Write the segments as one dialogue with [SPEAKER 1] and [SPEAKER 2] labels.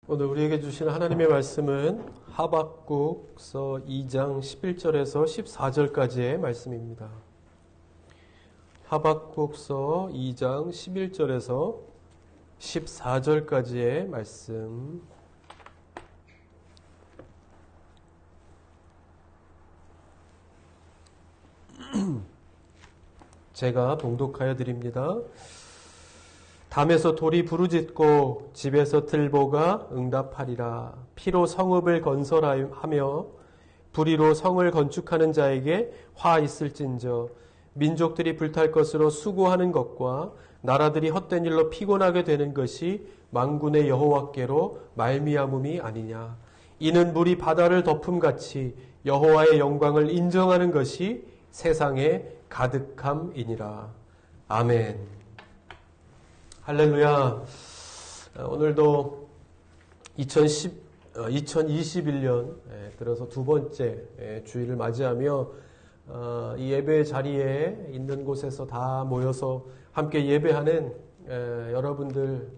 [SPEAKER 1] 오늘 우리에게 주신 하나님의 말씀은 하박국서 2장 11절에서 14절까지의 말씀입니다. 하박국서 2장 11절에서 14절까지의 말씀. 제가 봉독하여 드립니다. 담에서 돌이 부르짖고 집에서 들보가 응답하리라. 피로 성읍을 건설하며 불의로 성을 건축하는 자에게 화 있을진저. 민족들이 불탈 것으로 수고하는 것과 나라들이 헛된 일로 피곤하게 되는 것이 만군의 여호와께로 말미암음이 아니냐. 이는 물이 바다를 덮음같이 여호와의 영광을 인정하는 것이 세상에 가득함이니라. 아멘. 할렐루야. 오늘도 2021년 들어서 두 번째 주일을 맞이하며 이 예배 자리에 있는 곳에서 다 모여서 함께 예배하는 여러분들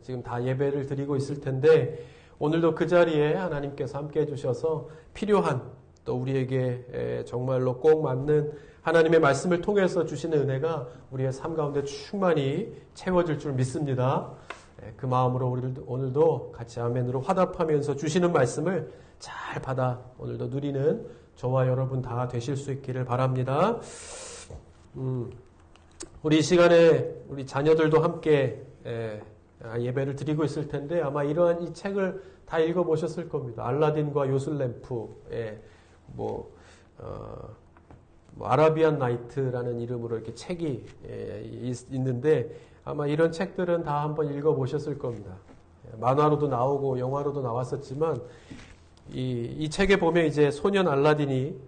[SPEAKER 1] 지금 다 예배를 드리고 있을 텐데, 오늘도 그 자리에 하나님께서 함께 해주셔서 필요한, 또 우리에게 정말로 꼭 맞는 하나님의 말씀을 통해서 주시는 은혜가 우리의 삶 가운데 충만히 채워질 줄 믿습니다. 그 마음으로 오늘도 같이 아멘으로 화답하면서 주시는 말씀을 잘 받아 오늘도 누리는 저와 여러분 다 되실 수 있기를 바랍니다. 우리 이 시간에 우리 자녀들도 함께 예배를 드리고 있을 텐데, 아마 이러한 이 책을 다 읽어보셨을 겁니다. 알라딘과 요술램프, 아라비안 나이트라는 이름으로 이렇게 책이 있는데, 아마 이런 책들은 다 한번 읽어보셨을 겁니다. 만화로도 나오고 영화로도 나왔었지만, 이 책에 보면 이제 소년 알라딘이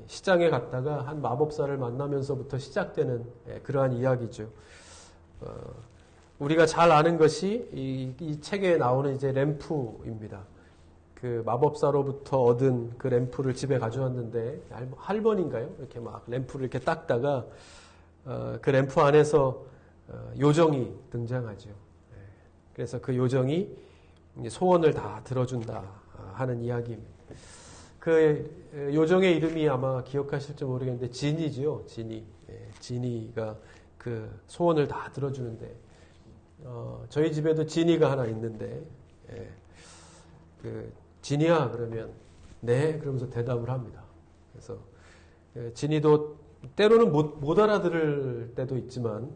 [SPEAKER 1] 시장에 갔다가 한 마법사를 만나면서부터 시작되는 그러한 이야기죠. 우리가 잘 아는 것이 이 책에 나오는 이제 램프입니다. 그 마법사로부터 얻은 그 램프를 집에 가져왔는데, 할머니인가요? 이렇게 막 램프를 이렇게 닦다가 그 램프 안에서 요정이 등장하죠. 그래서 그 요정이 소원을 다 들어준다 하는 이야기입니다. 그 요정의 이름이 아마 기억하실지 모르겠는데 지니지요. 지니가 그 소원을 다 들어주는데, 저희 집에도 지니가 하나 있는데, 지니야 그러면 네 그러면서 대답을 합니다. 그래서 지니도 때로는 못 알아들을 때도 있지만,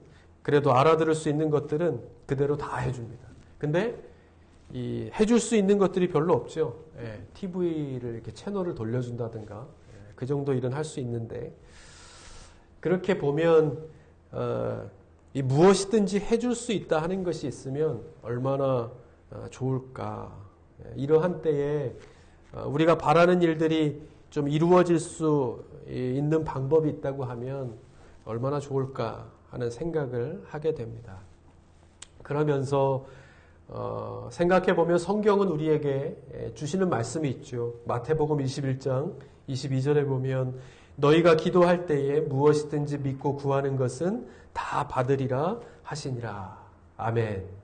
[SPEAKER 1] 그래도 알아들을 수 있는 것들은 그대로 다 해줍니다. 근데 이 해줄 수 있는 것들이 별로 없죠. TV를 이렇게 채널을 돌려준다든가 그 정도 일은 할 수 있는데, 그렇게 보면 이 무엇이든지 해줄 수 있다 하는 것이 있으면 얼마나 좋을까. 이러한 때에 우리가 바라는 일들이 좀 이루어질 수 있는 방법이 있다고 하면 얼마나 좋을까 하는 생각을 하게 됩니다. 그러면서 생각해 보면 성경은 우리에게 주시는 말씀이 있죠. 마태복음 21장 22절에 보면 너희가 기도할 때에 무엇이든지 믿고 구하는 것은 다 받으리라 하시니라. 아멘.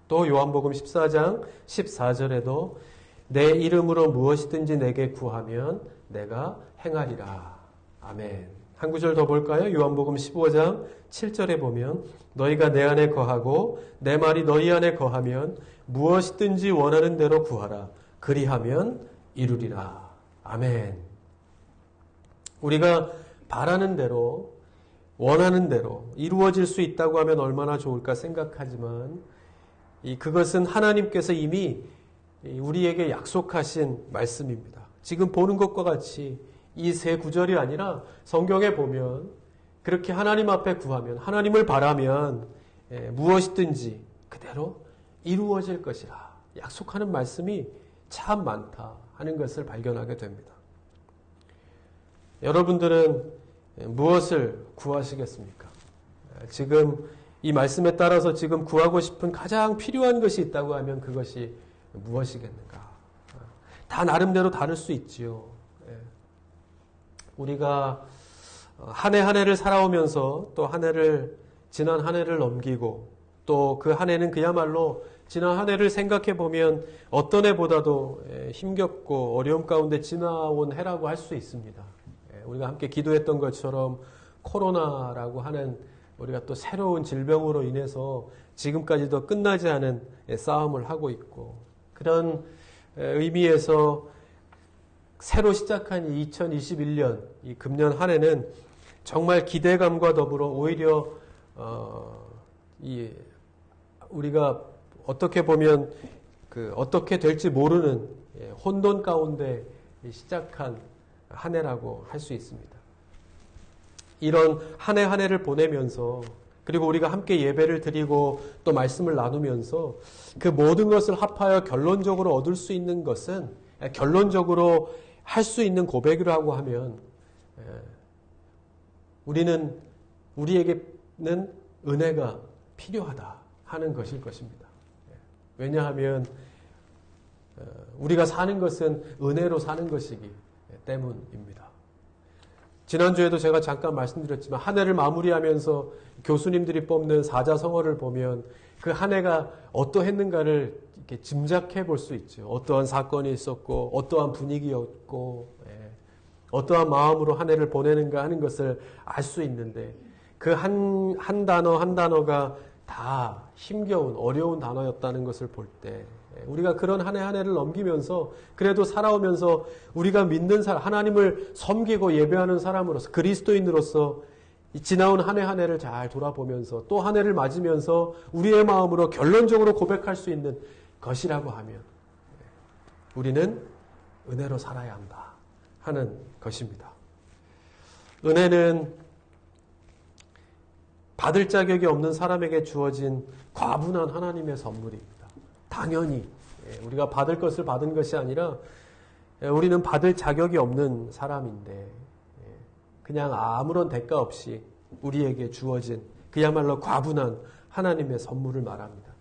[SPEAKER 1] 또 요한복음 14장 14절에도 내 이름으로 무엇이든지 내게 구하면 내가 행하리라. 아멘. 한 구절 더 볼까요? 요한복음 15장 7절에 보면 너희가 내 안에 거하고 내 말이 너희 안에 거하면 무엇이든지 원하는 대로 구하라. 그리하면 이루리라. 아멘. 우리가 바라는 대로, 원하는 대로 이루어질 수 있다고 하면 얼마나 좋을까 생각하지만, 그것은 하나님께서 이미 우리에게 약속하신 말씀입니다. 지금 보는 것과 같이 이 세 구절이 아니라 성경에 보면 그렇게 하나님 앞에 구하면, 하나님을 바라면 무엇이든지 그대로 이루어질 것이라 약속하는 말씀이 참 많다 하는 것을 발견하게 됩니다. 여러분들은 무엇을 구하시겠습니까? 지금 이 말씀에 따라서 지금 구하고 싶은 가장 필요한 것이 있다고 하면 그것이 무엇이겠는가? 다 나름대로 다를 수 있지요. 우리가 한 해 한 해를 살아오면서 또 지난 한 해를 넘기고 또 그 한 해는 그야말로 지난 한 해를 생각해 보면 어떤 해보다도 힘겹고 어려움 가운데 지나온 해라고 할 수 있습니다. 우리가 함께 기도했던 것처럼 코로나라고 하는 우리가 또 새로운 질병으로 인해서 지금까지도 끝나지 않은 싸움을 하고 있고, 그런 의미에서 새로 시작한 2021년, 이 금년 한 해는 정말 기대감과 더불어 오히려 우리가 어떻게 보면 어떻게 될지 모르는 혼돈 가운데 시작한 한 해라고 할 수 있습니다. 이런 한 해 한 해를 보내면서, 그리고 우리가 함께 예배를 드리고 또 말씀을 나누면서 그 모든 것을 합하여 결론적으로 얻을 수 있는 것은, 결론적으로 할 수 있는 고백이라고 하면, 우리에게는 은혜가 필요하다 하는 것일 것입니다. 왜냐하면 우리가 사는 것은 은혜로 사는 것이기 때문입니다. 지난주에도 제가 잠깐 말씀드렸지만, 한 해를 마무리하면서 교수님들이 뽑는 사자성어를 보면 그 한 해가 어떠했는가를 이렇게 짐작해 볼 수 있죠. 어떠한 사건이 있었고, 어떠한 분위기였고, 어떠한 마음으로 한 해를 보내는가 하는 것을 알 수 있는데, 그 한 단어 한 단어가 다 힘겨운 어려운 단어였다는 것을 볼 때, 우리가 그런 한 해 한 해를 넘기면서 그래도 살아오면서 우리가 믿는 사람, 하나님을 섬기고 예배하는 사람으로서, 그리스도인으로서 지나온 한 해 한 해를 잘 돌아보면서 또 한 해를 맞으면서 우리의 마음으로 결론적으로 고백할 수 있는 것이라고 하면, 우리는 은혜로 살아야 한다 하는 것입니다. 은혜는 받을 자격이 없는 사람에게 주어진 과분한 하나님의 선물입니다. 당연히 우리가 받을 것을 받은 것이 아니라, 우리는 받을 자격이 없는 사람인데 그냥 아무런 대가 없이 우리에게 주어진 그야말로 과분한 하나님의 선물을 말합니다.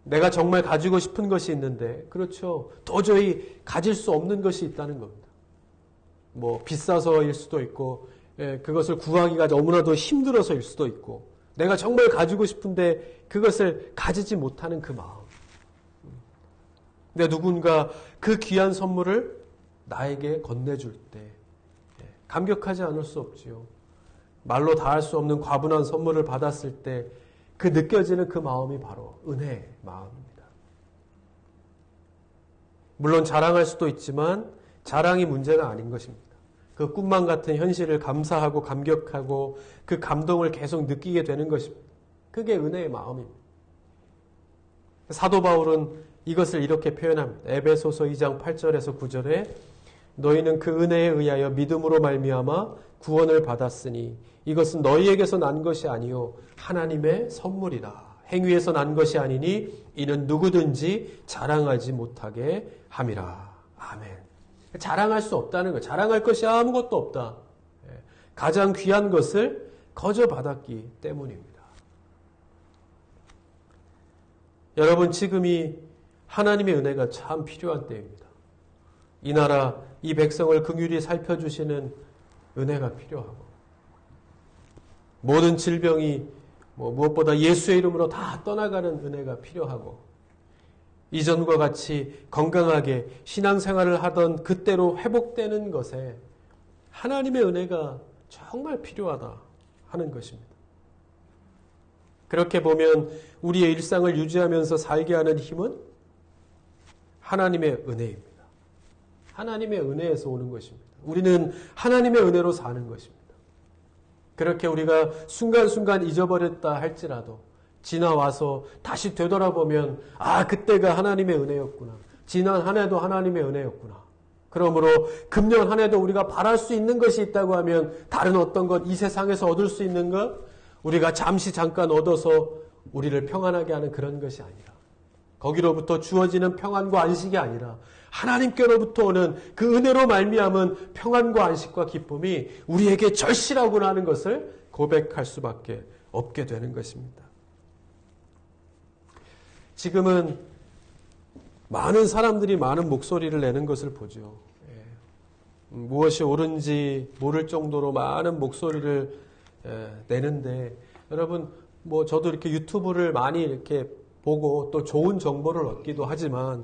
[SPEAKER 1] 내가 정말 가지고 싶은 것이 있는데, 그렇죠, 도저히 가질 수 없는 것이 있다는 겁니다. 뭐 비싸서일 수도 있고, 그것을 구하기가 너무나도 힘들어서일 수도 있고, 내가 정말 가지고 싶은데 그것을 가지지 못하는 그 마음. 근데 누군가 그 귀한 선물을 나에게 건네줄 때 감격하지 않을 수 없지요. 말로 다 할 수 없는 과분한 선물을 받았을 때 그 느껴지는 그 마음이 바로 은혜의 마음입니다. 물론 자랑할 수도 있지만 자랑이 문제가 아닌 것입니다. 그 꿈만 같은 현실을 감사하고 감격하고 그 감동을 계속 느끼게 되는 것입니다. 그게 은혜의 마음입니다. 사도 바울은 이것을 이렇게 표현합니다. 에베소서 2장 8절에서 9절에 너희는 그 은혜에 의하여 믿음으로 말미암아 구원을 받았으니 이것은 너희에게서 난 것이 아니요 하나님의 선물이라. 행위에서 난 것이 아니니 이는 누구든지 자랑하지 못하게 함이라. 아멘. 자랑할 수 없다는 것, 자랑할 것이 아무것도 없다. 가장 귀한 것을 거저 받았기 때문입니다. 여러분, 지금이 하나님의 은혜가 참 필요한 때입니다. 이 나라, 이 백성을 긍휼히 살펴주시는 은혜가 필요하고, 모든 질병이 무엇보다 예수의 이름으로 다 떠나가는 은혜가 필요하고, 이전과 같이 건강하게 신앙생활을 하던 그때로 회복되는 것에 하나님의 은혜가 정말 필요하다 하는 것입니다. 그렇게 보면 우리의 일상을 유지하면서 살게 하는 힘은 하나님의 은혜입니다. 하나님의 은혜에서 오는 것입니다. 우리는 하나님의 은혜로 사는 것입니다. 그렇게 우리가 순간순간 잊어버렸다 할지라도 지나와서 다시 되돌아보면 그때가 하나님의 은혜였구나. 지난 한 해도 하나님의 은혜였구나. 그러므로 금년 한 해도 우리가 바랄 수 있는 것이 있다고 하면 다른 어떤 것, 이 세상에서 얻을 수 있는 것, 우리가 잠깐 얻어서 우리를 평안하게 하는 그런 것이 아니라, 거기로부터 주어지는 평안과 안식이 아니라 하나님께로부터 오는 그 은혜로 말미암은 평안과 안식과 기쁨이 우리에게 절실하구나 하는 것을 고백할 수밖에 없게 되는 것입니다. 지금은 많은 사람들이 많은 목소리를 내는 것을 보죠. 무엇이 옳은지 모를 정도로 많은 목소리를 내는데, 여러분, 저도 이렇게 유튜브를 많이 이렇게 보고 또 좋은 정보를 얻기도 하지만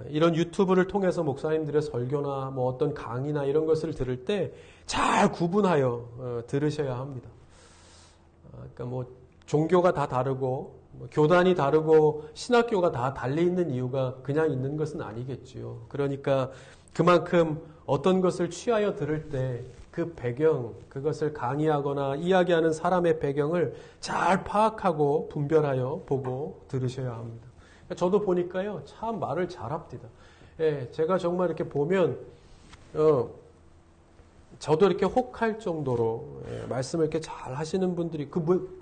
[SPEAKER 1] 이런 유튜브를 통해서 목사님들의 설교나 뭐 어떤 강의나 이런 것을 들을 때 잘 구분하여 들으셔야 합니다. 그러니까 뭐 종교가 다 다르고 뭐 교단이 다르고 신학교가 다 달리 있는 이유가 그냥 있는 것은 아니겠지요. 그러니까 그만큼 어떤 것을 취하여 들을 때 그 배경, 그것을 강의하거나 이야기하는 사람의 배경을 잘 파악하고 분별하여 보고 들으셔야 합니다. 저도 보니까요, 참 말을 잘합니다. 예, 제가 정말 이렇게 보면, 저도 이렇게 혹할 정도로 말씀을 이렇게 잘 하시는 분들이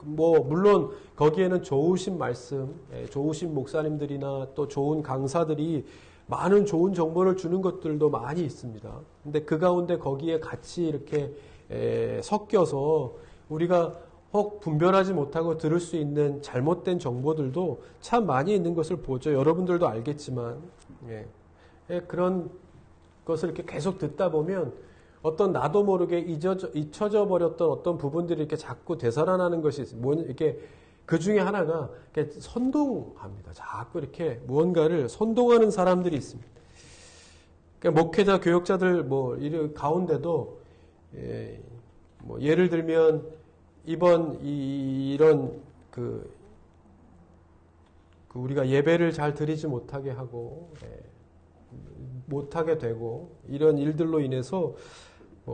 [SPEAKER 1] 물론 거기에는 좋으신 말씀, 좋으신 목사님들이나 또 좋은 강사들이 많은 좋은 정보를 주는 것들도 많이 있습니다. 근데 그 가운데 거기에 같이 이렇게 섞여서 우리가 혹 분별하지 못하고 들을 수 있는 잘못된 정보들도 참 많이 있는 것을 보죠. 여러분들도 알겠지만 그런 것을 이렇게 계속 듣다 보면 어떤 나도 모르게 잊혀져 버렸던 어떤 부분들이 이렇게 자꾸 되살아나는 것이 이렇게 그 중에 하나가 이렇게 선동합니다. 자꾸 이렇게 무언가를 선동하는 사람들이 있습니다. 그러니까 목회자, 교역자들 이 가운데도 예를 들면 이번 이런 우리가 예배를 잘 드리지 못하게 하고 못하게 되고 이런 일들로 인해서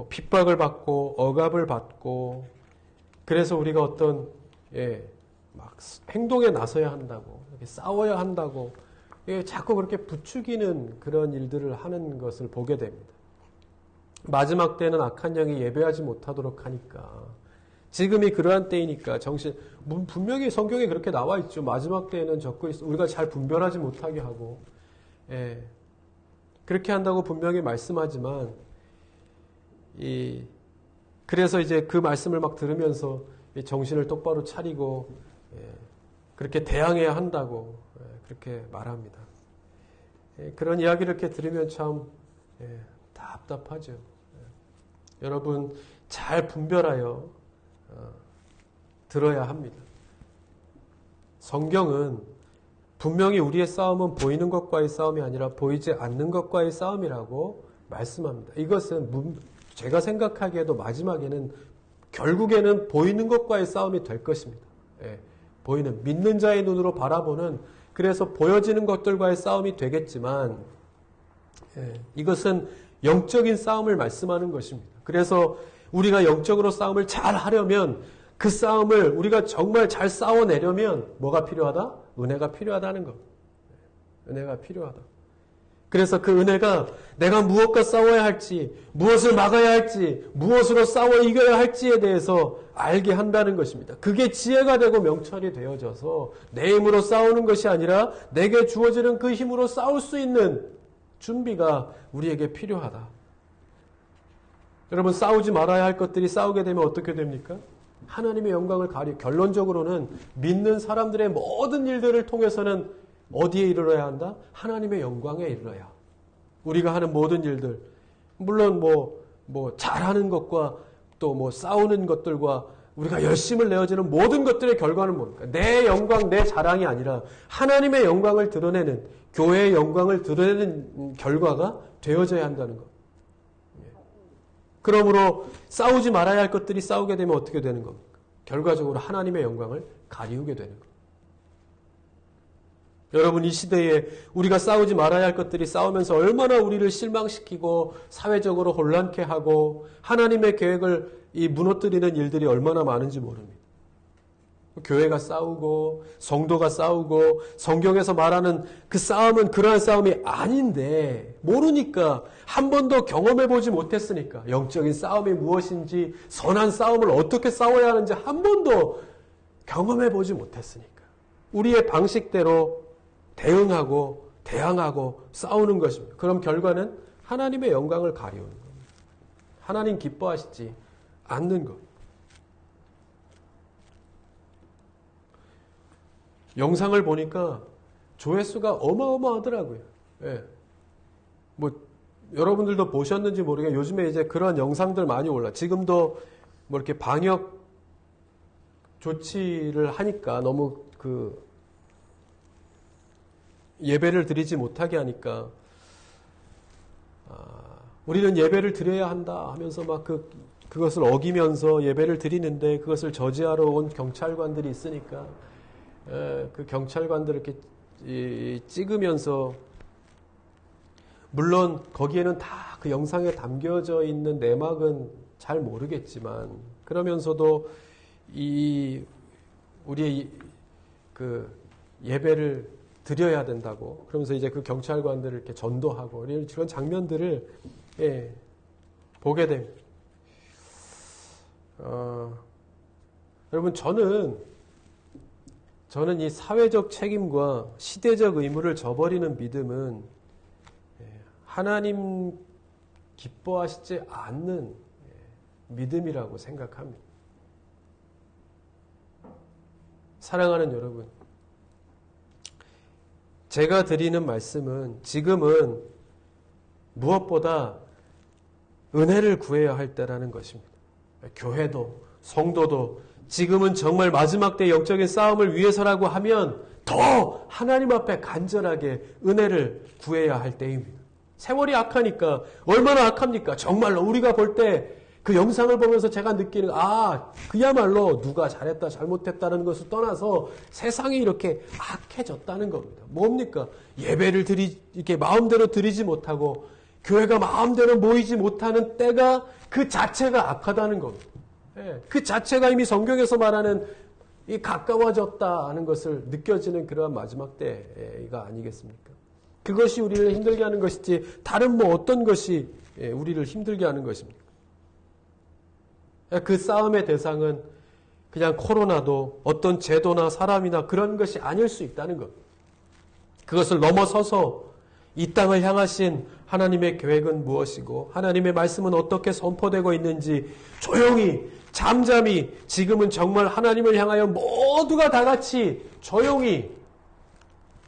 [SPEAKER 1] 핍박을 받고 억압을 받고 그래서 우리가 어떤 막 행동에 나서야 한다고 싸워야 한다고 자꾸 그렇게 부추기는 그런 일들을 하는 것을 보게 됩니다. 마지막 때는 악한 영이 예배하지 못하도록 하니까 지금이 그러한 때이니까 분명히 성경에 그렇게 나와 있죠. 마지막 때에는 적고 있어 우리가 잘 분별하지 못하게 하고 그렇게 한다고 분명히 말씀하지만 그래서 이제 그 말씀을 막 들으면서 정신을 똑바로 차리고 그렇게 대항해야 한다고 그렇게 말합니다. 그런 이야기를 이렇게 들으면 참 답답하죠. 여러분 잘 분별하여 들어야 합니다. 성경은 분명히 우리의 싸움은 보이는 것과의 싸움이 아니라 보이지 않는 것과의 싸움이라고 말씀합니다. 이것은 제가 생각하기에도 마지막에는 결국에는 보이는 것과의 싸움이 될 것입니다. 보이는 믿는 자의 눈으로 바라보는 그래서 보여지는 것들과의 싸움이 되겠지만 이것은 영적인 싸움을 말씀하는 것입니다. 그래서 우리가 영적으로 싸움을 잘 하려면 그 싸움을 우리가 정말 잘 싸워내려면 뭐가 필요하다? 은혜가 필요하다는 것. 은혜가 필요하다. 그래서 그 은혜가 내가 무엇과 싸워야 할지, 무엇을 막아야 할지, 무엇으로 싸워 이겨야 할지에 대해서 알게 한다는 것입니다. 그게 지혜가 되고 명철이 되어져서 내 힘으로 싸우는 것이 아니라 내게 주어지는 그 힘으로 싸울 수 있는 준비가 우리에게 필요하다. 여러분 싸우지 말아야 할 것들이 싸우게 되면 어떻게 됩니까? 하나님의 영광을 결론적으로는 믿는 사람들의 모든 일들을 통해서는 어디에 이르러야 한다? 하나님의 영광에 이르러야. 우리가 하는 모든 일들, 물론 잘하는 것과 또 싸우는 것들과 우리가 열심을 내어지는 모든 것들의 결과는 뭡니까? 내 영광, 내 자랑이 아니라 하나님의 영광을 드러내는, 교회의 영광을 드러내는 결과가 되어져야 한다는 것. 그러므로 싸우지 말아야 할 것들이 싸우게 되면 어떻게 되는 겁니까? 결과적으로 하나님의 영광을 가리우게 되는 것. 여러분 이 시대에 우리가 싸우지 말아야 할 것들이 싸우면서 얼마나 우리를 실망시키고 사회적으로 혼란케 하고 하나님의 계획을 무너뜨리는 일들이 얼마나 많은지 모릅니다. 교회가 싸우고 성도가 싸우고 성경에서 말하는 그 싸움은 그러한 싸움이 아닌데 모르니까 한 번도 경험해보지 못했으니까 영적인 싸움이 무엇인지 선한 싸움을 어떻게 싸워야 하는지 한 번도 경험해보지 못했으니까 우리의 방식대로 대응하고 대항하고 싸우는 것입니다. 그럼 결과는 하나님의 영광을 가리우는 겁니다. 하나님 기뻐하시지 않는 것. 영상을 보니까 조회수가 어마어마하더라고요. 여러분들도 보셨는지 모르게 요즘에 이제 그런 영상들 많이 올라. 지금도 이렇게 방역 조치를 하니까 너무 예배를 드리지 못하게 하니까 우리는 예배를 드려야 한다 하면서 막 그것을 어기면서 예배를 드리는데 그것을 저지하러 온 경찰관들이 있으니까 그 경찰관들을 이렇게 찍으면서 물론 거기에는 다 그 영상에 담겨져 있는 내막은 잘 모르겠지만 그러면서도 우리의 그 예배를 드려야 된다고 그러면서 이제 그 경찰관들을 이렇게 전도하고 이런 장면들을 보게 됩니다. 여러분 저는 이 사회적 책임과 시대적 의무를 저버리는 믿음은 하나님 기뻐하시지 않는 믿음이라고 생각합니다. 사랑하는 여러분, 제가 드리는 말씀은 지금은 무엇보다 은혜를 구해야 할 때라는 것입니다. 교회도 성도도 지금은 정말 마지막 때 영적인 싸움을 위해서라고 하면 더 하나님 앞에 간절하게 은혜를 구해야 할 때입니다. 세월이 악하니까 얼마나 악합니까? 정말로 우리가 볼 때 그 영상을 보면서 제가 느끼는 그야말로 누가 잘했다 잘못했다는 것을 떠나서 세상이 이렇게 악해졌다는 겁니다. 뭡니까? 예배를 이렇게 마음대로 드리지 못하고 교회가 마음대로 모이지 못하는 때가 그 자체가 악하다는 겁니다. 그 자체가 이미 성경에서 말하는 이 가까워졌다 하는 것을 느껴지는 그러한 마지막 때가 아니겠습니까? 그것이 우리를 힘들게 하는 것이지 다른 어떤 것이 우리를 힘들게 하는 것입니까? 그 싸움의 대상은 그냥 코로나도 어떤 제도나 사람이나 그런 것이 아닐 수 있다는 것. 그것을 넘어서서 이 땅을 향하신 하나님의 계획은 무엇이고 하나님의 말씀은 어떻게 선포되고 있는지 조용히 잠잠히 지금은 정말 하나님을 향하여 모두가 다 같이 조용히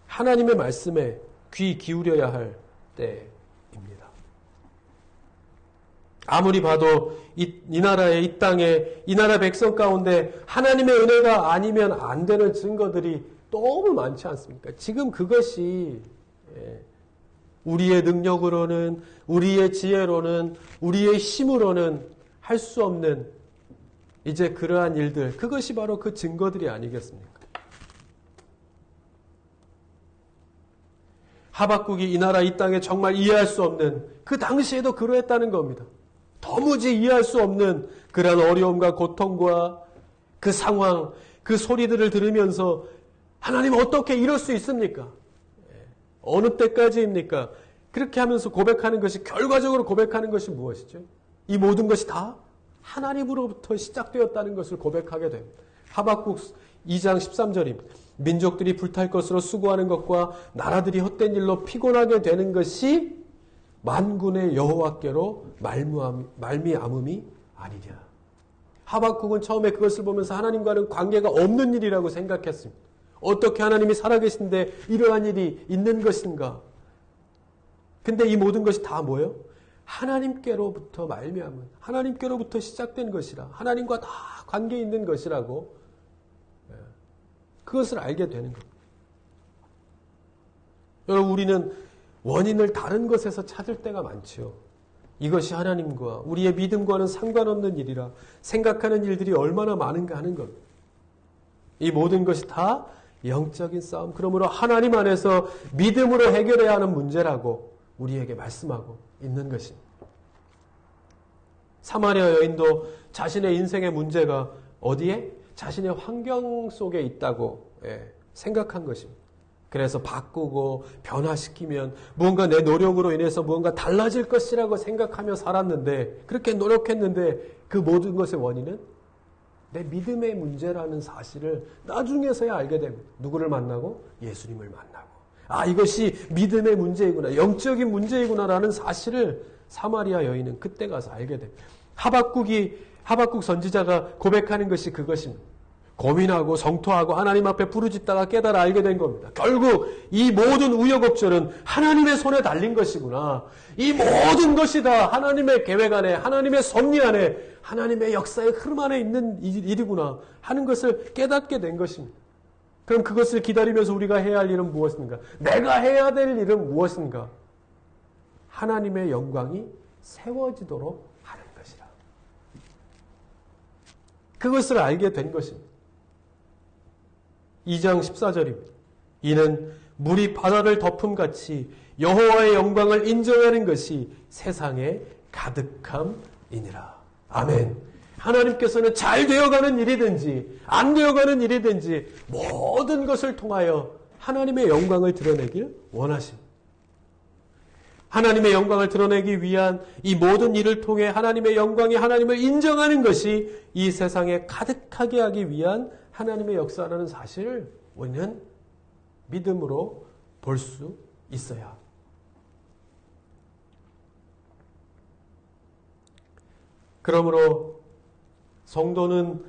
[SPEAKER 1] 하나님의 말씀에 귀 기울여야 할 때입니다. 아무리 봐도 이 나라의 이 땅에 이 나라 백성 가운데 하나님의 은혜가 아니면 안 되는 증거들이 너무 많지 않습니까? 지금 그것이 우리의 능력으로는 우리의 지혜로는 우리의 힘으로는 할 수 없는 이제 그러한 일들 그것이 바로 그 증거들이 아니겠습니까? 하박국이 이 나라 이 땅에 정말 이해할 수 없는 그 당시에도 그러했다는 겁니다. 도무지 이해할 수 없는 그런 어려움과 고통과 그 상황, 그 소리들을 들으면서 하나님 어떻게 이럴 수 있습니까? 어느 때까지입니까? 그렇게 하면서 고백하는 것이 결과적으로 고백하는 것이 무엇이죠? 이 모든 것이 다 하나님으로부터 시작되었다는 것을 고백하게 됩니다. 하박국 2장 13절입니다. 민족들이 불탈 것으로 수고하는 것과 나라들이 헛된 일로 피곤하게 되는 것이 만군의 여호와께로 말미암음이 아니냐. 하박국은 처음에 그것을 보면서 하나님과는 관계가 없는 일이라고 생각했습니다. 어떻게 하나님이 살아계신데 이러한 일이 있는 것인가? 근데 이 모든 것이 다 뭐예요? 하나님께로부터 말미암은 하나님께로부터 시작된 것이라 하나님과 다 관계 있는 것이라고 그것을 알게 되는 겁니다. 여러분 우리는 원인을 다른 것에서 찾을 때가 많지요. 이것이 하나님과 우리의 믿음과는 상관없는 일이라 생각하는 일들이 얼마나 많은가 하는 것. 이 모든 것이 다 영적인 싸움. 그러므로 하나님 안에서 믿음으로 해결해야 하는 문제라고 우리에게 말씀하고 있는 것입니다. 사마리아 여인도 자신의 인생의 문제가 어디에? 자신의 환경 속에 있다고 생각한 것입니다. 그래서 바꾸고 변화시키면 무언가 내 노력으로 인해서 무언가 달라질 것이라고 생각하며 살았는데 그렇게 노력했는데 그 모든 것의 원인은 내 믿음의 문제라는 사실을 나중에서야 알게 됩니다. 누구를 만나고? 예수님을 만나고. 이것이 믿음의 문제이구나. 영적인 문제이구나라는 사실을 사마리아 여인은 그때 가서 알게 됩니다. 하박국 선지자가 고백하는 것이 그것입니다. 고민하고 성토하고 하나님 앞에 부르짖다가 깨달아 알게 된 겁니다. 결국 이 모든 우여곡절은 하나님의 손에 달린 것이구나. 이 모든 것이 다 하나님의 계획 안에 하나님의 섭리 안에 하나님의 역사의 흐름 안에 있는 일이구나 하는 것을 깨닫게 된 것입니다. 그럼 그것을 기다리면서 우리가 해야 할 일은 무엇인가? 내가 해야 될 일은 무엇인가? 하나님의 영광이 세워지도록 하는 것이라. 그것을 알게 된 것입니다. 2장 14절입니다. 이는 물이 바다를 덮음같이 여호와의 영광을 인정하는 것이 세상에 가득함이니라. 아멘. 하나님께서는 잘 되어가는 일이든지 안 되어가는 일이든지 모든 것을 통하여 하나님의 영광을 드러내길 원하십니다. 하나님의 영광을 드러내기 위한 이 모든 일을 통해 하나님의 영광이 하나님을 인정하는 것이 이 세상에 가득하게 하기 위한 하나님의 역사라는 사실을 우리는 믿음으로 볼 수 있어야 합니다. 그러므로 성도는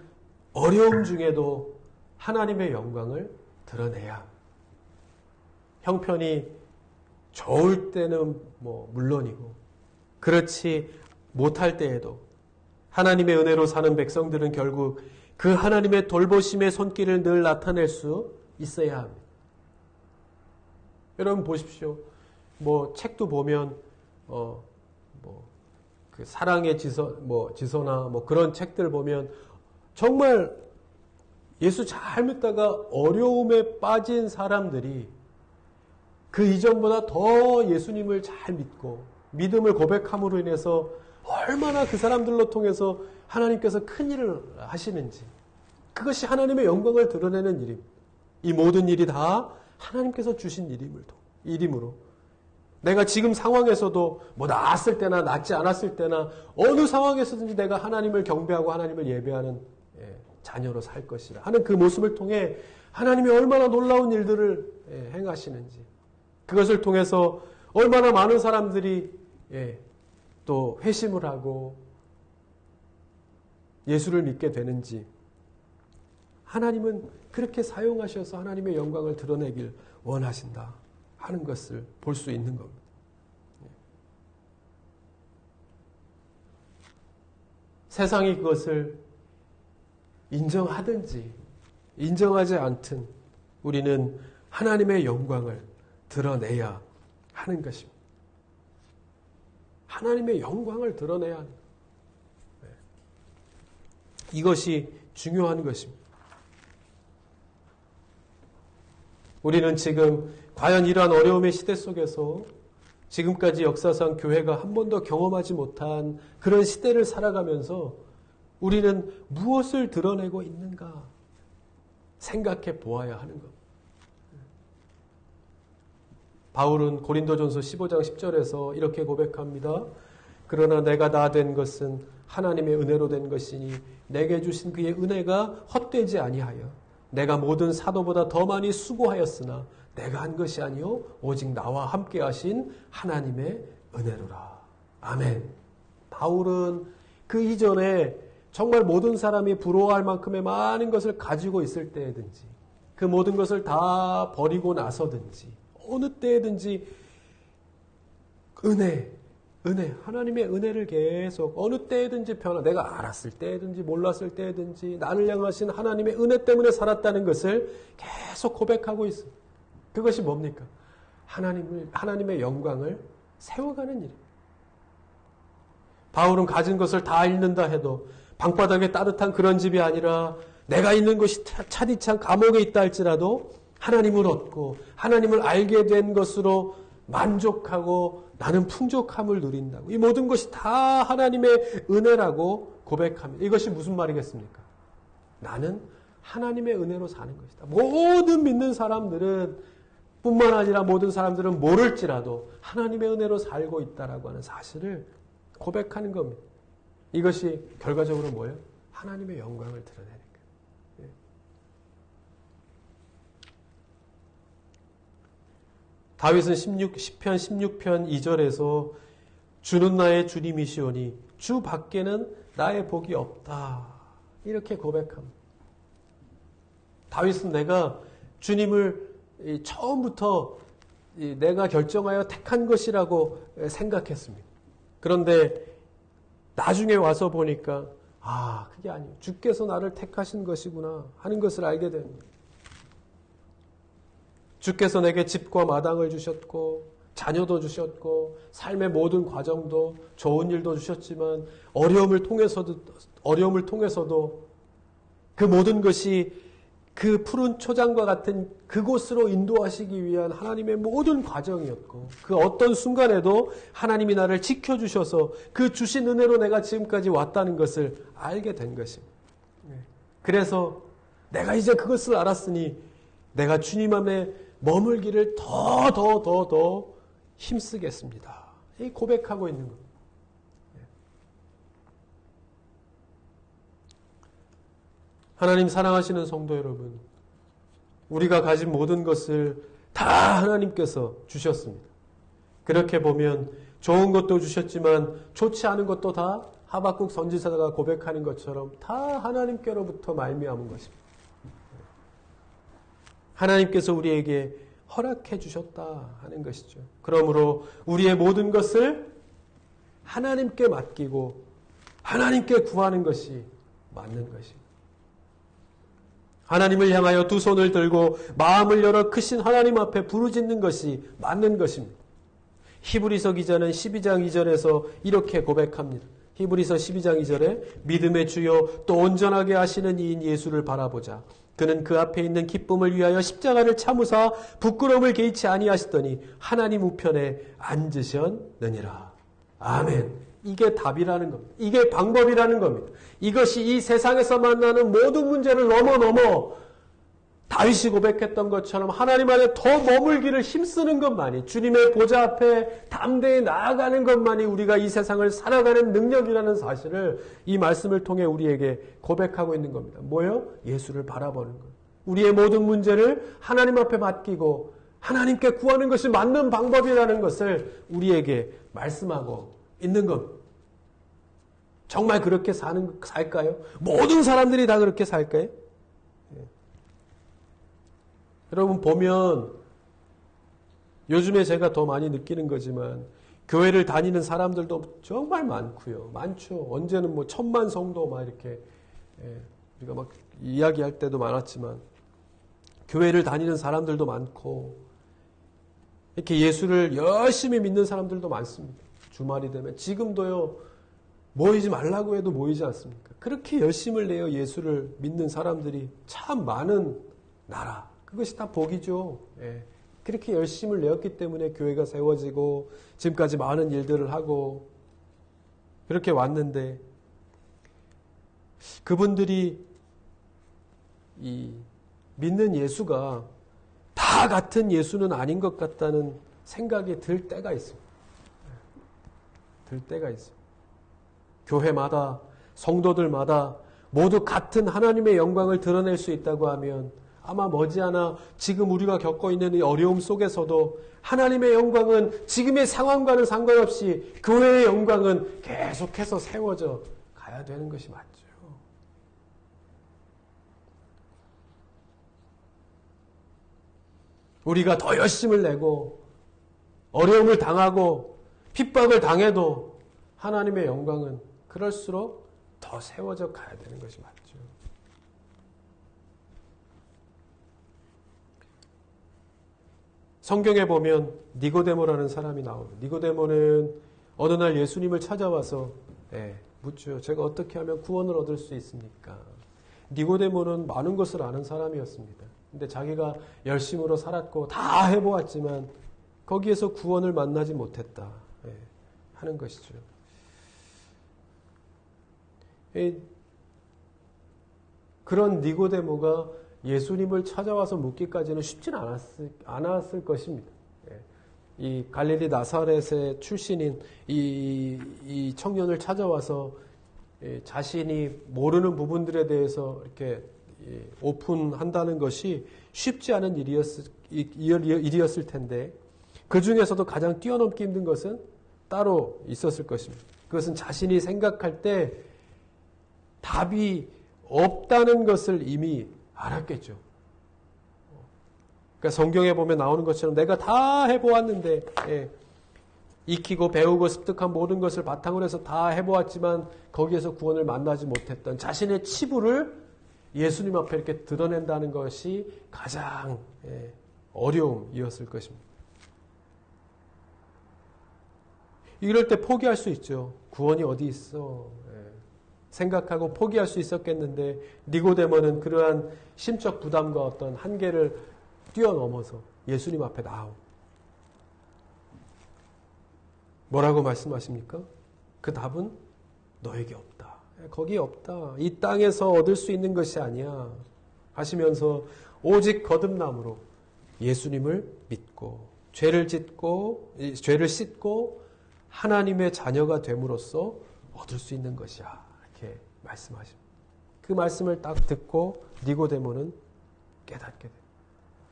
[SPEAKER 1] 어려움 중에도 하나님의 영광을 드러내야 합니다. 형편이 좋을 때는 물론이고 그렇지 못할 때에도 하나님의 은혜로 사는 백성들은 결국 그 하나님의 돌보심의 손길을 늘 나타낼 수 있어야 합니다. 여러분 보십시오. 책도 보면 그 사랑의 지서나 그런 책들 보면 정말 예수 잘 믿다가 어려움에 빠진 사람들이 그 이전보다 더 예수님을 잘 믿고 믿음을 고백함으로 인해서 얼마나 그 사람들로 통해서 하나님께서 큰 일을 하시는지, 그것이 하나님의 영광을 드러내는 일입니다. 이 모든 일이 다 하나님께서 주신 일이므로 내가 지금 상황에서도 나았을 때나 낫지 않았을 때나 어느 상황에서든지 내가 하나님을 경배하고 하나님을 예배하는 자녀로 살 것이라 하는 그 모습을 통해 하나님이 얼마나 놀라운 일들을 행하시는지, 그것을 통해서 얼마나 많은 사람들이 또 회심을 하고 예수를 믿게 되는지, 하나님은 그렇게 사용하셔서 하나님의 영광을 드러내길 원하신다 하는 것을 볼 수 있는 겁니다. 세상이 그것을 인정하든지 인정하지 않든 우리는 하나님의 영광을 드러내야 하는 것입니다. 하나님의 영광을 드러내야 하는 것. 이것이 중요한 것입니다. 우리는 지금 과연 이러한 어려움의 시대 속에서 지금까지 역사상 교회가 한 번도 경험하지 못한 그런 시대를 살아가면서 우리는 무엇을 드러내고 있는가 생각해 보아야 하는 겁니다. 바울은 고린도전서 15장 10절에서 이렇게 고백합니다. 그러나 내가 다 된 것은 하나님의 은혜로 된 것이니 내게 주신 그의 은혜가 헛되지 아니하여 내가 모든 사도보다 더 많이 수고하였으나 내가 한 것이 아니요 오직 나와 함께 하신 하나님의 은혜로라. 아멘. 바울은 그 이전에 정말 모든 사람이 부러워할 만큼의 많은 것을 가지고 있을 때든지 그 모든 것을 다 버리고 나서든지 어느 때든지 은혜, 하나님의 은혜를 계속 어느 때든지 내가 알았을 때든지 몰랐을 때든지 나를 향하신 하나님의 은혜 때문에 살았다는 것을 계속 고백하고 있습니다. 그것이 뭡니까? 하나님의 영광을 세워가는 일입니다. 바울은 가진 것을 다 잃는다 해도 방바닥에 따뜻한 그런 집이 아니라 내가 있는 곳이 차디찬 감옥에 있다 할지라도 하나님을 얻고 하나님을 알게 된 것으로 만족하고 나는 풍족함을 누린다고. 이 모든 것이 다 하나님의 은혜라고 고백합니다. 이것이 무슨 말이겠습니까? 나는 하나님의 은혜로 사는 것이다. 모든 믿는 사람들은 뿐만 아니라 모든 사람들은 모를지라도 하나님의 은혜로 살고 있다라고 하는 사실을 고백하는 겁니다. 이것이 결과적으로 뭐예요? 하나님의 영광을 드러내는 거예요. 다윗은 10편 16편 2절에서 주는 나의 주님이시오니 주 밖에는 나의 복이 없다. 이렇게 고백합니다. 다윗은 내가 주님을 처음부터 내가 결정하여 택한 것이라고 생각했습니다. 그런데 나중에 와서 보니까 그게 아니에요. 주께서 나를 택하신 것이구나 하는 것을 알게 됩니다. 주께서 내게 집과 마당을 주셨고 자녀도 주셨고 삶의 모든 과정도 좋은 일도 주셨지만 어려움을 통해서도 그 모든 것이 그 푸른 초장과 같은 그곳으로 인도하시기 위한 하나님의 모든 과정이었고 그 어떤 순간에도 하나님이 나를 지켜주셔서 그 주신 은혜로 내가 지금까지 왔다는 것을 알게 된 것입니다. 그래서 내가 이제 그것을 알았으니 내가 주님 안에 머물기를 더 힘쓰겠습니다. 이 고백하고 있는 겁니다. 하나님 사랑하시는 성도 여러분, 우리가 가진 모든 것을 다 하나님께서 주셨습니다. 그렇게 보면 좋은 것도 주셨지만 좋지 않은 것도 다 하박국 선지자가 고백하는 것처럼 다 하나님께로부터 말미암은 것입니다. 하나님께서 우리에게 허락해 주셨다 하는 것이죠. 그러므로 우리의 모든 것을 하나님께 맡기고 하나님께 구하는 것이 맞는 것입니다. 하나님을 향하여 두 손을 들고 마음을 열어 크신 하나님 앞에 부르짖는 것이 맞는 것입니다. 히브리서 기자는 12장 2절에서 이렇게 고백합니다. 히브리서 12장 2절에 믿음의 주요 또 온전하게 하시는 이인 예수를 바라보자. 그는 그 앞에 있는 기쁨을 위하여 십자가를 참으사 부끄러움을 개의치 아니하시더니 하나님 우편에 앉으셨느니라. 아멘. 이게 답이라는 겁니다. 이게 방법이라는 겁니다. 이것이 이 세상에서 만나는 모든 문제를 넘어 다윗이 고백했던 것처럼 하나님 안에 더 머물기를 힘쓰는 것만이, 주님의 보좌 앞에 담대히 나아가는 것만이 우리가 이 세상을 살아가는 능력이라는 사실을 이 말씀을 통해 우리에게 고백하고 있는 겁니다. 뭐요? 예수를 바라보는 것. 우리의 모든 문제를 하나님 앞에 맡기고 하나님께 구하는 것이 맞는 방법이라는 것을 우리에게 말씀하고 있는 것. 정말 그렇게 살까요? 모든 사람들이 다 그렇게 살까요? 여러분 보면 요즘에 제가 더 많이 느끼는 거지만 교회를 다니는 사람들도 정말 많고요. 많죠. 언제는 뭐 1000만 성도 막 이렇게 우리가 막 이야기할 때도 많았지만 교회를 다니는 사람들도 많고 이렇게 예수를 열심히 믿는 사람들도 많습니다. 주말이 되면 지금도요. 모이지 말라고 해도 모이지 않습니까? 그렇게 열심을 내어 예수를 믿는 사람들이 참 많은 나라. 그것이 다 복이죠. 예. 그렇게 열심을 내었기 때문에 교회가 세워지고 지금까지 많은 일들을 하고 그렇게 왔는데 그분들이 이 믿는 예수가 다 같은 예수는 아닌 것 같다는 생각이 들 때가 있습니다. 들 때가 있습니다. 교회마다 성도들마다 모두 같은 하나님의 영광을 드러낼 수 있다고 하면 아마 머지않아 지금 우리가 겪고 있는 이 어려움 속에서도 하나님의 영광은 지금의 상황과는 상관없이 교회의 영광은 계속해서 세워져 가야 되는 것이 맞죠. 우리가 더 열심을 내고 어려움을 당하고 핍박을 당해도 하나님의 영광은 그럴수록 더 세워져 가야 되는 것이 맞죠. 성경에 보면 니고데모라는 사람이 나옵니다. 니고데모는 어느 날 예수님을 찾아와서 묻죠. 제가 어떻게 하면 구원을 얻을 수 있습니까? 니고데모는 많은 것을 아는 사람이었습니다. 근데 자기가 열심으로 살았고 다 해보았지만 거기에서 구원을 만나지 못했다 하는 것이죠. 그런 니고데모가 예수님을 찾아와서 묻기까지는 쉽지는 않았을 것입니다. 이 갈릴리 나사렛의 출신인 이 청년을 찾아와서 자신이 모르는 부분들에 대해서 이렇게 오픈한다는 것이 쉽지 않은 일이었을 텐데 그 중에서도 가장 뛰어넘기 힘든 것은 따로 있었을 것입니다. 그것은 자신이 생각할 때 답이 없다는 것을 이미 알았겠죠. 그러니까 성경에 보면 나오는 것처럼 내가 다 해보았는데 익히고 배우고 습득한 모든 것을 바탕으로 해서 다 해보았지만 거기에서 구원을 만나지 못했던 자신의 치부를 예수님 앞에 이렇게 드러낸다는 것이 가장 어려움이었을 것입니다. 이럴 때 포기할 수 있죠. 구원이 어디 있어. 생각하고 포기할 수 있었겠는데 니고데모는 그러한 심적 부담과 어떤 한계를 뛰어넘어서 예수님 앞에 나오고 뭐라고 말씀하십니까? 그 답은 너에게 없다. 거기 없다. 이 땅에서 얻을 수 있는 것이 아니야. 하시면서 오직 거듭남으로 예수님을 믿고 죄를 씻고 하나님의 자녀가 됨으로써 얻을 수 있는 것이야. 이렇게 말씀하십니다. 그 말씀을 딱 듣고 니고데모는 깨닫게 됩니다.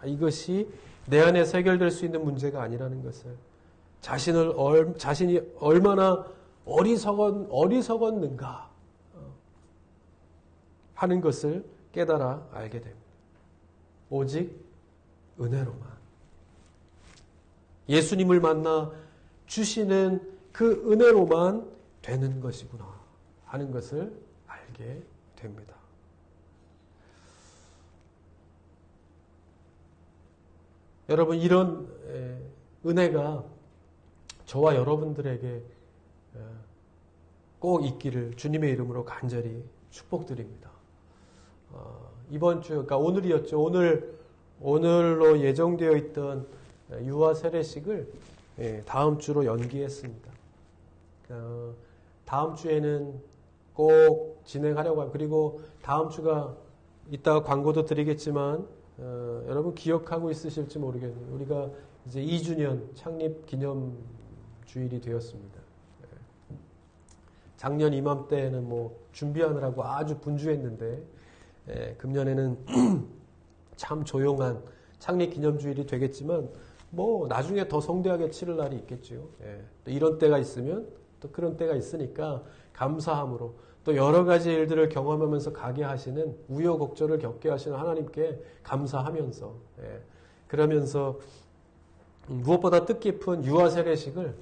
[SPEAKER 1] 이것이 내 안에서 해결될 수 있는 문제가 아니라는 것을, 자신이 얼마나 어리석었는가 하는 것을 깨달아 알게 됩니다. 오직 은혜로만 예수님을 만나 주시는 그 은혜로만 되는 것이구나 하는 것을 알게 됩니다. 여러분, 이런 은혜가 저와 여러분들에게 꼭 있기를 주님의 이름으로 간절히 축복드립니다. 이번 주, 그러니까 오늘이었죠. 오늘로 예정되어 있던 유아 세례식을 다음 주로 연기했습니다. 다음 주에는 꼭 진행하려고 합니다. 그리고 다음 주가 이따가 광고도 드리겠지만 여러분 기억하고 있으실지 모르겠네요. 우리가 이제 2주년 창립 기념 주일이 되었습니다. 작년 이맘때는 뭐 준비하느라고 아주 분주했는데 금년에는 참 조용한 창립 기념 주일이 되겠지만 뭐 나중에 더 성대하게 치를 날이 있겠죠. 또 이런 때가 있으면 또 그런 때가 있으니까 감사함으로 또 여러 가지 일들을 경험하면서 가게 하시는 우여곡절을 겪게 하시는 하나님께 감사하면서 그러면서 무엇보다 뜻깊은 유아 세례식을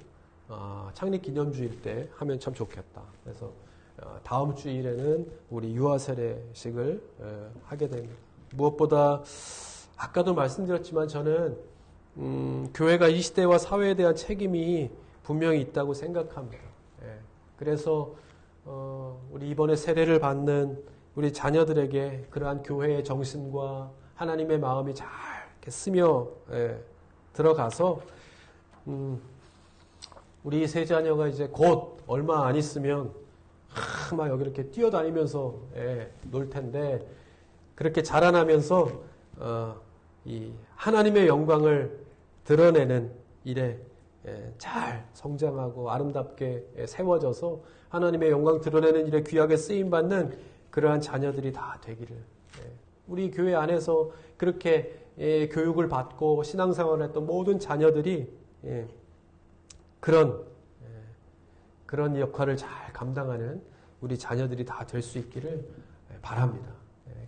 [SPEAKER 1] 창립 기념주일 때 하면 참 좋겠다. 그래서 다음 주일에는 우리 유아 세례식을 하게 됩니다. 무엇보다 아까도 말씀드렸지만 저는 교회가 이 시대와 사회에 대한 책임이 분명히 있다고 생각합니다. 그래서 우리 이번에 세례를 받는 우리 자녀들에게 그러한 교회의 정신과 하나님의 마음이 잘 이렇게 스며 들어가서 우리 세 자녀가 이제 곧 얼마 안 있으면 막 여기 이렇게 뛰어다니면서 놀 텐데 그렇게 자라나면서 이 하나님의 영광을 드러내는 일에 잘 성장하고 아름답게 세워져서 하나님의 영광 드러내는 일에 귀하게 쓰임받는 그러한 자녀들이 다 되기를, 우리 교회 안에서 그렇게 교육을 받고 신앙생활을 했던 모든 자녀들이 그런 역할을 잘 감당하는 우리 자녀들이 다 될 수 있기를 바랍니다.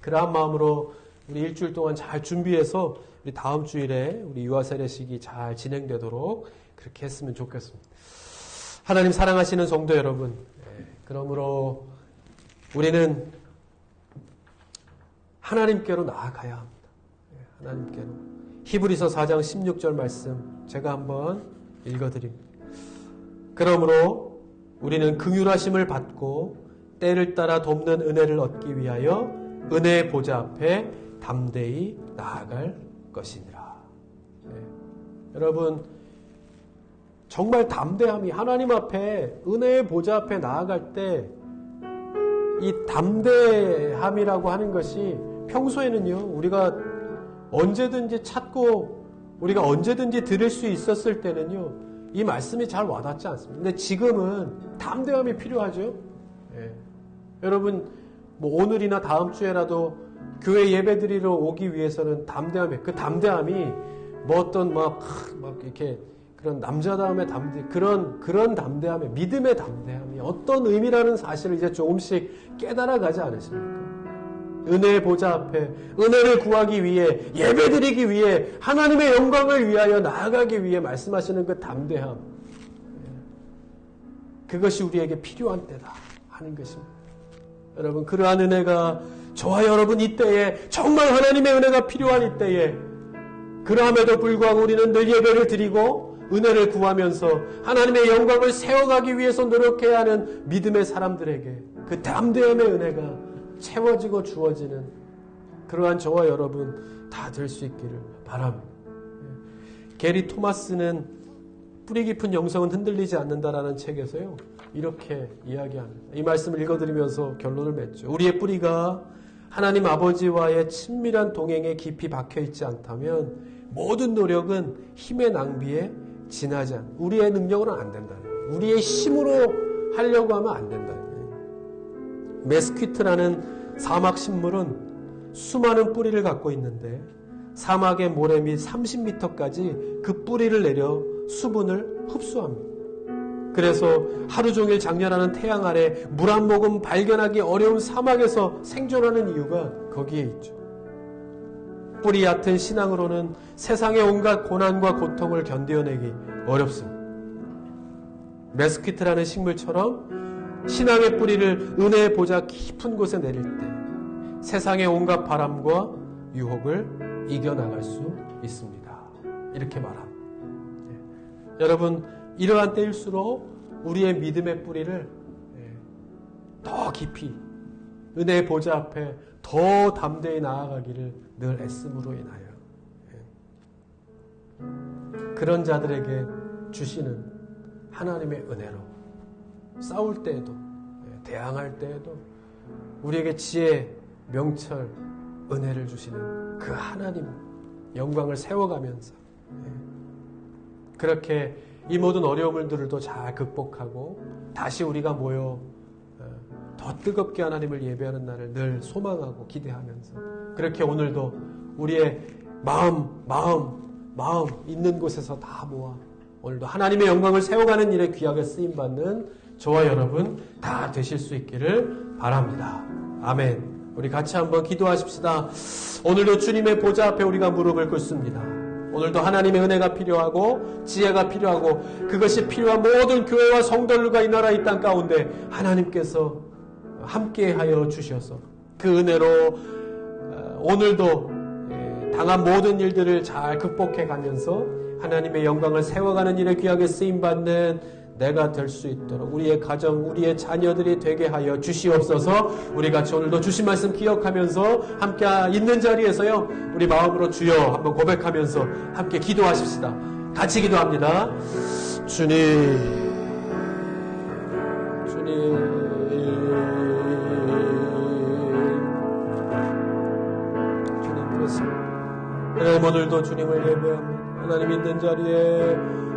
[SPEAKER 1] 그러한 마음으로 우리 일주일 동안 잘 준비해서 우리 다음 주일에 우리 유아 세례식이 잘 진행되도록 그렇게 했으면 좋겠습니다. 하나님 사랑하시는 성도 여러분, 그러므로 우리는 하나님께로 나아가야 합니다. 하나님께로. 히브리서 4장 16절 말씀 제가 한번 읽어드립니다. 그러므로 우리는 긍휼하심을 받고 때를 따라 돕는 은혜를 얻기 위하여 은혜의 보좌 앞에 담대히 나아갈 것이니라. 여러분, 정말 담대함이 하나님 앞에 은혜의 보좌 앞에 나아갈 때 이 담대함이라고 하는 것이 평소에는요 우리가 언제든지 찾고 우리가 언제든지 들을 수 있었을 때는요 이 말씀이 잘 와닿지 않습니다. 근데 지금은 담대함이 필요하죠. 여러분 뭐 오늘이나 다음 주에라도 교회 예배드리러 오기 위해서는 그 담대함이 뭐 어떤 막 이렇게 그런 남자다움의 그런 담대함의 믿음의 담대함이 어떤 의미라는 사실을 이제 조금씩 깨달아가지 않으십니까? 은혜의 보좌 앞에 은혜를 구하기 위해 예배드리기 위해 하나님의 영광을 위하여 나아가기 위해 말씀하시는 그 담대함, 그것이 우리에게 필요한 때다 하는 것입니다. 여러분, 그러한 은혜가 저와 여러분 이때에 정말 하나님의 은혜가 필요한 이때에 그럼에도 불구하고 우리는 늘 예배를 드리고 은혜를 구하면서 하나님의 영광을 세워가기 위해서 노력해야 하는 믿음의 사람들에게 그 담대함의 은혜가 채워지고 주어지는 그러한 저와 여러분 다 될 수 있기를 바랍니다. 게리 토마스는 뿌리 깊은 영성은 흔들리지 않는다라는 책에서요 이렇게 이야기합니다. 이 말씀을 읽어드리면서 결론을 맺죠. 우리의 뿌리가 하나님 아버지와의 친밀한 동행에 깊이 박혀있지 않다면 모든 노력은 힘의 낭비에 지나지 않는, 우리의 능력으로는 안 된다는 거예요. 우리의 힘으로 하려고 하면 안 된다는 거예요. 메스퀴트라는 사막식물은 수많은 뿌리를 갖고 있는데 사막의 모래 밑 30m까지 그 뿌리를 내려 수분을 흡수합니다. 그래서 하루 종일 장렬하는 태양 아래 물 한 모금 발견하기 어려운 사막에서 생존하는 이유가 거기에 있죠. 뿌리 얕은 신앙으로는 세상의 온갖 고난과 고통을 견뎌내기 어렵습니다. 메스퀴트라는 식물처럼 신앙의 뿌리를 은혜의 보좌 깊은 곳에 내릴 때 세상의 온갖 바람과 유혹을 이겨나갈 수 있습니다. 이렇게 말합니다. 여러분, 이러한 때일수록 우리의 믿음의 뿌리를 더 깊이 은혜의 보좌 앞에 더 담대히 나아가기를 늘 애씀으로 인하여 그런 자들에게 주시는 하나님의 은혜로 싸울 때에도 대항할 때에도 우리에게 지혜, 명철, 은혜를 주시는 그 하나님 영광을 세워가면서 그렇게 이 모든 어려움들도 잘 극복하고 다시 우리가 모여 더 뜨겁게 하나님을 예배하는 날을 늘 소망하고 기대하면서 그렇게 오늘도 우리의 마음 있는 곳에서 다 모아 오늘도 하나님의 영광을 세워가는 일에 귀하게 쓰임받는 저와 여러분 다 되실 수 있기를 바랍니다. 아멘. 우리 같이 한번 기도하십시다. 오늘도 주님의 보좌 앞에 우리가 무릎을 꿇습니다. 오늘도 하나님의 은혜가 필요하고 지혜가 필요하고 그것이 필요한 모든 교회와 성도들과 이 나라 이 땅 가운데 하나님께서 함께하여 주셔서 그 은혜로 오늘도 당한 모든 일들을 잘 극복해 가면서 하나님의 영광을 세워가는 일에 귀하게 쓰임받는 내가 될 수 있도록 우리의 가정, 우리의 자녀들이 되게 하여 주시옵소서. 우리 같이 오늘도 주신 말씀 기억하면서 함께 있는 자리에서요 우리 마음으로 주여 한번 고백하면서 함께 기도하십시다. 같이 기도합니다. 주님 그렇습니다. 하나님 오늘도 주님을 예배합니다. 하나님 있는 자리에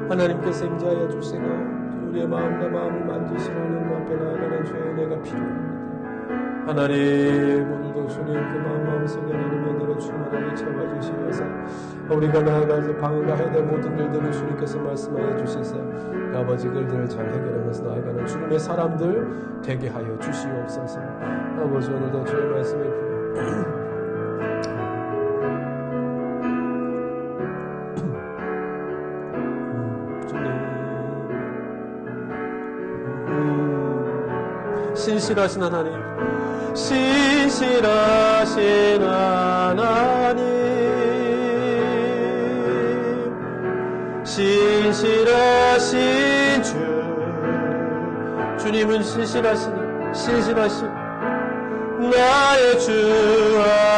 [SPEAKER 1] 하나님께서 임재하여 주시고 우리의 마음과 마음을 만지시고 하나님 앞에 나아가는 주의 은혜가 필요합니다. 하나님 오늘도 주님 그 마음 속에 하나님의 은혜로 충만하게 채워주시면서 우리가 나아가서 방어해야 될 모든 일들을 주님께서 말씀하여 주시사 아버지 일들을 잘 해결하면서 나아가는 주님의 사람들 되게 하여 주시옵소서. 아버지 오늘도 주의 말씀이 필요합니다. 신실하신 하나님, 신실하신 하나님, 신실하신 주, 주님은 신실하신 나의 주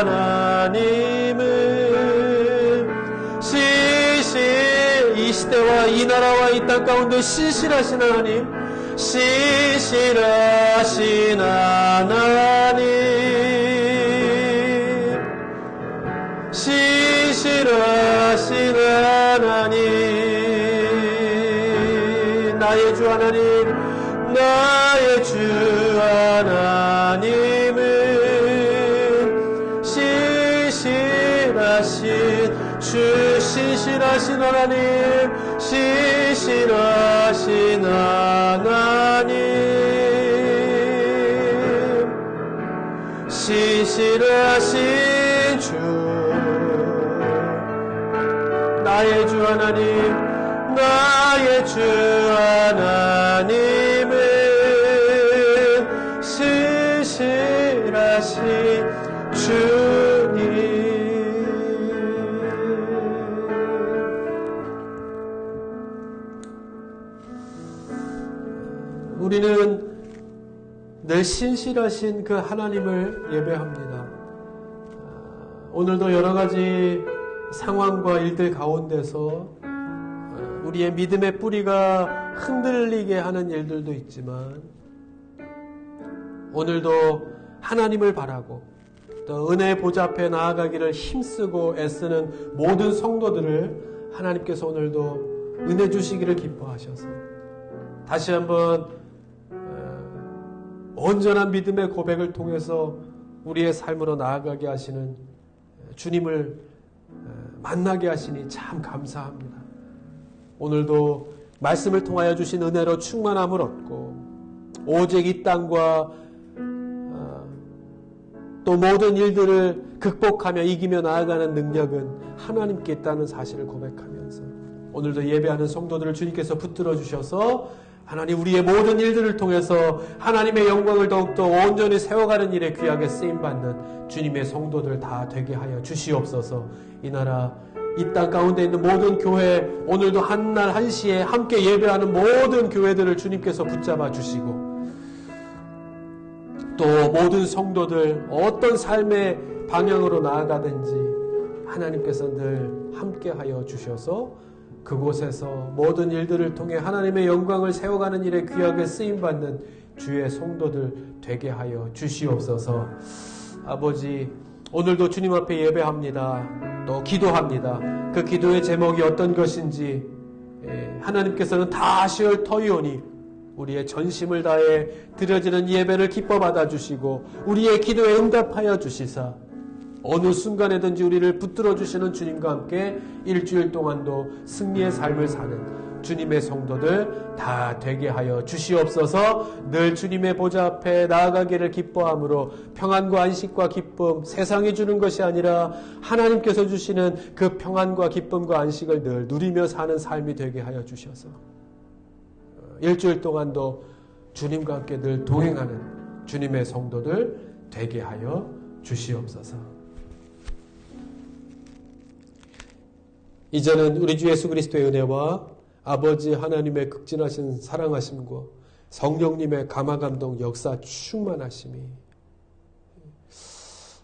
[SPEAKER 1] 하나님은 이 시대와 이 나라와 이 땅 가운데 신실하신 하나님, 신실하신 하나님, 신실하신 하나님, 나의 주 하나님, 나의 주 하나님은 신실하신 주, 신실하신 하나님, 신실하신 하나님, 신실하신 주, 나의 주 하나님, 나의 주 하나님은 신실하신 주님. 우리는 늘 신실하신 그 하나님을 예배합니다. 오늘도 여러 가지 상황과 일들 가운데서 우리의 믿음의 뿌리가 흔들리게 하는 일들도 있지만 오늘도 하나님을 바라고 또 은혜의 보좌 앞에 나아가기를 힘쓰고 애쓰는 모든 성도들을 하나님께서 오늘도 은혜 주시기를 기뻐하셔서 다시 한번 온전한 믿음의 고백을 통해서 우리의 삶으로 나아가게 하시는 주님을 만나게 하시니 참 감사합니다. 오늘도 말씀을 통하여 주신 은혜로 충만함을 얻고 오직 이 땅과 또 모든 일들을 극복하며 이기며 나아가는 능력은 하나님께 있다는 사실을 고백하면서 오늘도 예배하는 성도들을 주님께서 붙들어 주셔서 하나님 우리의 모든 일들을 통해서 하나님의 영광을 더욱더 온전히 세워가는 일에 귀하게 쓰임받는 주님의 성도들 다 되게 하여 주시옵소서. 이 나라 이 땅 가운데 있는 모든 교회 오늘도 한날 한시에 함께 예배하는 모든 교회들을 주님께서 붙잡아 주시고 또 모든 성도들 어떤 삶의 방향으로 나아가든지 하나님께서 늘 함께하여 주셔서 그곳에서 모든 일들을 통해 하나님의 영광을 세워가는 일에 귀하게 쓰임받는 주의 성도들 되게 하여 주시옵소서. 아버지 오늘도 주님 앞에 예배합니다. 또 기도합니다. 그 기도의 제목이 어떤 것인지 하나님께서는 다 아시올 터이오니 우리의 전심을 다해 드려지는 예배를 기뻐 받아주시고 우리의 기도에 응답하여 주시사 어느 순간에든지 우리를 붙들어 주시는 주님과 함께 일주일 동안도 승리의 삶을 사는 주님의 성도들 다 되게 하여 주시옵소서. 늘 주님의 보좌 앞에 나아가기를 기뻐함으로 평안과 안식과 기쁨 세상이 주는 것이 아니라 하나님께서 주시는 그 평안과 기쁨과 안식을 늘 누리며 사는 삶이 되게 하여 주셔서 일주일 동안도 주님과 함께 늘 동행하는 주님의 성도들 되게 하여 주시옵소서. 이제는 우리 주 예수 그리스도의 은혜와 아버지 하나님의 극진하신 사랑하심과 성령님의 감화감동 역사 충만하심이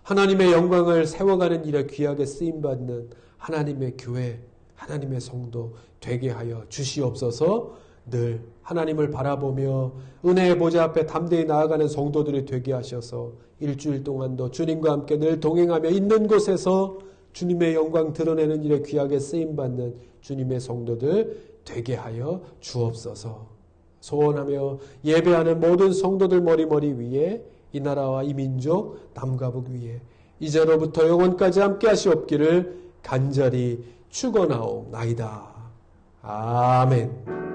[SPEAKER 1] 하나님의 영광을 세워가는 일에 귀하게 쓰임받는 하나님의 교회, 하나님의 성도 되게 하여 주시옵소서. 늘 하나님을 바라보며 은혜의 보좌 앞에 담대히 나아가는 성도들이 되게 하셔서 일주일 동안도 주님과 함께 늘 동행하며 있는 곳에서 주님의 영광 드러내는 일에 귀하게 쓰임받는 주님의 성도들 되게 하여 주옵소서. 소원하며 예배하는 모든 성도들 머리 위에 이 나라와 이 민족 남과 북 위에 이제로부터 영원까지 함께 하시옵기를 간절히 축원하옵나이다. 아멘.